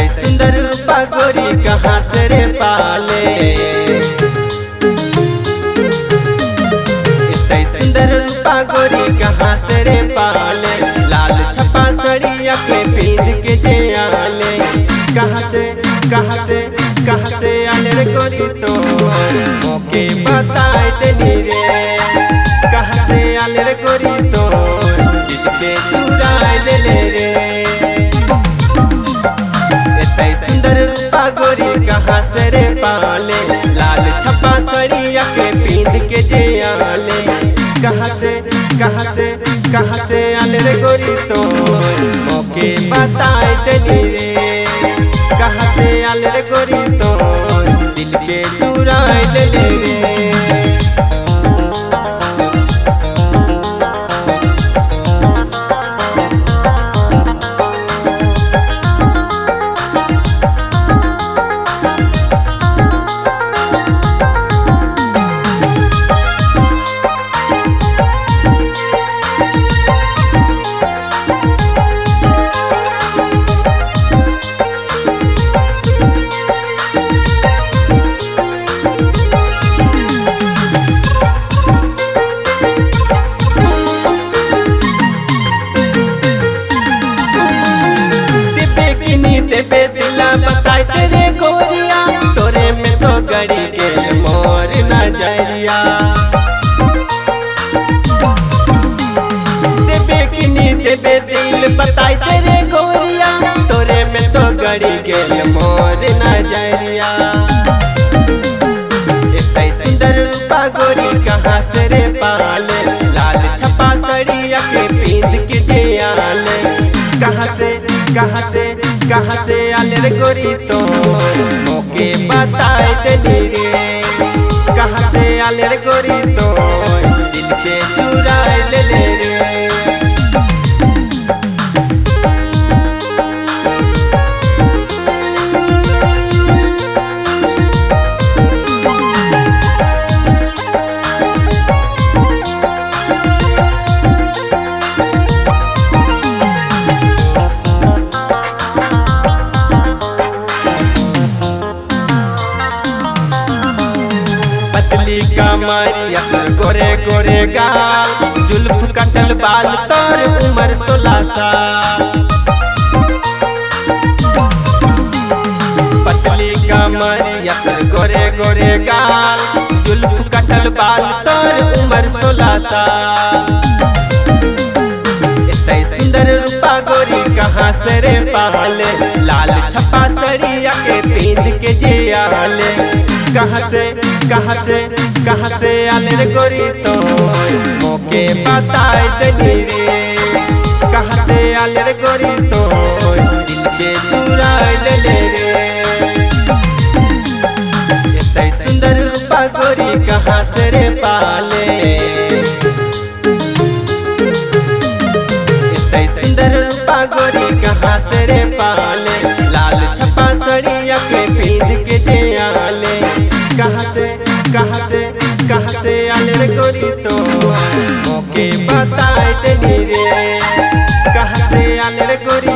इतने सुंदर रूपा गोरी कहाँ से रे पाले। इतने सुंदर रूपा गोरी कहाँ से रे पाले। लाल छपा सड़िया के पींध के जे आले। कहाँ से आले रे गोरी तो मौके बताए तेनी रे। कहाँ से आले रे गोरी तो जिसके चुराए ले रे। इतने सुंदर रूपा गोरी कहाँ से रे पाले। लाल छपा सड़िया के पींध के जे आले। कहाँ से आले रे गोरी तो मौके बताए तेनी रे। कहाँ से आले रे गोरी तो दिल के चुराए ले रे। तेरे दिला बताए तेरे गोरिया तोरे में तो गड़ी के मोर नजरिया। देबे दिल बताए तेरे गोरिया तोरे में तो गड़ी के मोर नजरिया। इतने सुंदर रूपा गोरी कहाँ से रे पाले। लाल छपा सड़िया के पींध के जे आले। कहाँ से आले रे गोरी तो मौके बताए तेनी रे। कहाँ से आले रे गोरी तो दिल के चुराए ले रे। कमरिया गोरे गोरे गाल जुल्फ कटल बाल तोर उम्र 16 साल। पतली कमरिया गोरे गोरे गाल जुल्फ कटल बाल तोर उम्र 16 साल। इतने सुंदर रूपा गोरी कहाँ से रे पाले। लाल छपा सड़िया के पींध के जे आले। कहाँ से आले रे गोरी तो मौके बताए तेनी रे। कहाँ से आले रे गोरी तो दिल के चुराए ले रे। इतने सुंदर रूपा गोरी कहाँ से रे पाले। इतने सुंदर रूपा गोरी कहाँ से रे पाले। लाल छपा सड़िया के पींध के जे आले। कहाँ से आले रे गोरी तो मौके बताए तेनी रे। कहाँ से आले रे गोरी